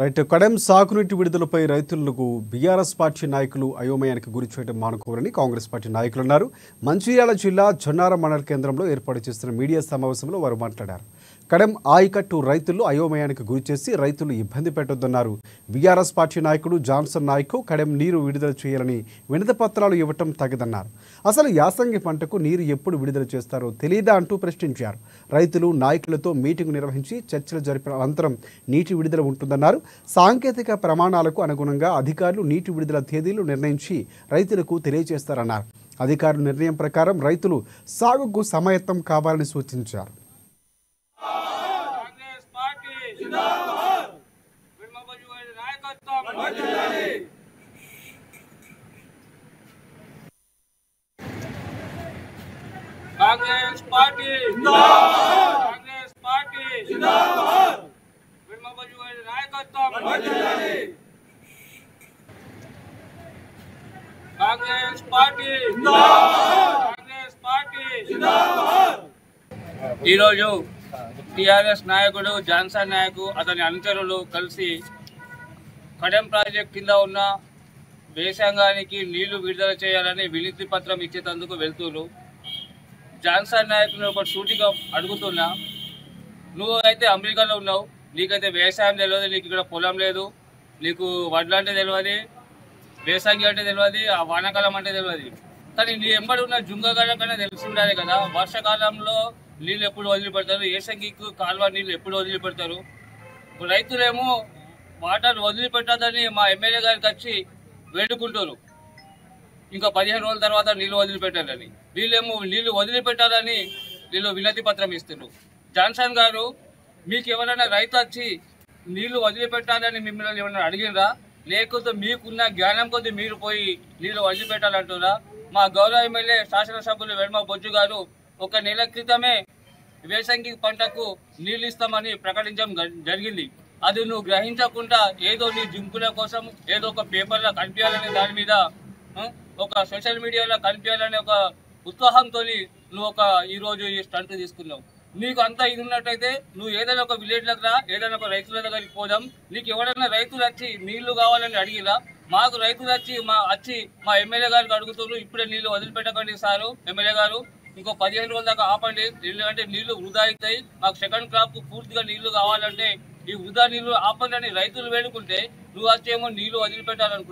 Right Kadem సాగునీటి విడుదలపై రైతులకు BRS party నాయకులు అయోమయానికి గురి చేయడం మానుకోవాలని కాంగ్రెస్ పార్టీ నాయకులు అన్నారు. మంచిర్యాల జిల్లా జొన్నారం మండల కేంద్రంలో ఏర్పాటు చేస్తున్న మీడియా సమావేశంలో వారు మాట్లాడారు. కడెం ఆయకట్టు రైతులు అయోమయానికి గురి చేసి రైతులు ఇబ్బంది పెట్టొద్దన్నారు. బీఆర్ఎస్ పార్టీ నాయకుడు జాన్సన్ నాయక్ కడెం నీరు విడుదల చేయాలని వినతి పత్రాలు ఇవ్వటం తగదన్నారు. అసలు యాసంగి పంటకు నీరు ఎప్పుడు విడుదల చేస్తారో తెలియదా అంటూ ప్రశ్నించారు. రైతులు నాయకులతో మీటింగ్ నిర్వహించి చర్చలు జరిపిన అనంతరం నీటి విడుదల ఉంటుందన్నారు. సాంకేతిక ప్రమాణాలకు అనుగుణంగా అధికారులు నీటి విడుదల తేదీలు నిర్ణయించి రైతులకు తెలియజేస్తారన్నారు. అధికారుల నిర్ణయం ప్రకారం రైతులు సాగుకు సమాయత్తం కావాలని సూచించారు. కాంగ్రెస్ పార్టీ జిందాబాద్ కాంగ్రెస్ పార్టీ జిందాబాద్ వెల్మబజు గారి నాయకత్వం వర్ధిల్లాలి కాంగ్రెస్ పార్టీ జిందాబాద్ కాంగ్రెస్ పార్టీ జిందాబాద్ ఈ రోజు టిఆర్ఎస్ నాయకుడు జాన్సన్ నాయక్ అతని అనుచరులు కలిసి కడెం ప్రాజెక్ట్ కింద ఉన్న వేసంగానికి నీళ్లు విడుదల చేయాలని వినతి పత్రం ఇచ్చేందుకు వెళ్తున్నారు. జాన్సన్ నాయకుని ఒక సూటిగా అడుగుతున్నా, నువ్వు అయితే అమెరికాలో ఉన్నావు, నీకైతే వ్యవసాయం తెలియదు, నీకు ఇక్కడ పొలం లేదు, నీకు వడ్లు అంటే తెలియదు, వేసంగి అంటే తెలియదు, ఆ వానాకాలం అంటే తెలియదు. కానీ నీ ఎంబడి ఉన్న జుంగగాల కన్నా తెలిసి ఉండాలి కదా, వర్షాకాలంలో నీళ్ళు ఎప్పుడు వదిలిపెడతారు, ఏసంగికి కాలువ నీళ్ళు ఎప్పుడు వదిలిపెడతారు. రైతులేమో వాటర్ వదిలిపెట్టదని మా ఎమ్మెల్యే గారికి వచ్చి వేడుకుంటారు, ఇంకా 15 రోజుల తర్వాత నీళ్ళు వదిలిపెట్టాలని. వీళ్ళేమో నీళ్లు వదిలిపెట్టాలని వీళ్ళు వినతి పత్రం ఇస్తున్నారు. జాన్సన్ గారు, మీకు ఎవరైనా రైతు వచ్చి నీళ్లు వదిలిపెట్టాలని మిమ్మల్ని ఏమైనా అడిగినరా, లేకపోతే మీకున్న జ్ఞానం కొద్దీ మీరు పోయి నీళ్లు వదిలిపెట్టాలంటురా? మా గౌరవ ఎమ్మెల్యే శాసనసభ్యులు వెల్మ బొజ్జు గారు 1 నెల క్రితమే వేసంగి పంటకు నీళ్లు ఇస్తామని ప్రకటించడం జరిగింది. అది నువ్వు గ్రహించకుండా ఏదో నీ జింకుల కోసం ఏదో ఒక పేపర్లో కనిపించాలని, దాని మీద ఒక సోషల్ మీడియాలో కనిపించాలని ఒక ఉత్సాహంతో నువ్వు ఈరోజు ఈ స్టంట్ తీసుకున్నావు. నీకు అంతా ఇది ఉన్నట్టయితే నువ్వు ఏదైనా ఒక విలేజ్లకు రా, ఏదైనా ఒక రైతుల దగ్గరికి పోదాం. నీకు ఎవరైనా రైతులు వచ్చి నీళ్లు కావాలని అడిగిరా? మాకు రైతులు వచ్చి మా ఎమ్మెల్యే గారికి అడుగుతున్నారు, ఇప్పుడే నీళ్లు వదిలిపెట్టకండి సారు ఎమ్మెల్యే గారు, ఇంకో 15 రోజుల దాకా ఆపండి, ఎందుకంటే నీళ్లు వృధా అవుతాయి, మాకు సెకండ్ క్రాప్ పూర్తిగా నీళ్లు కావాలంటే ఈ వృధా నీళ్లు ఆపండి అని రైతులు వేడుకుంటే నువ్వు వచ్చేమో నీళ్లు వదిలిపెట్టాలనుకుంటున్నావు.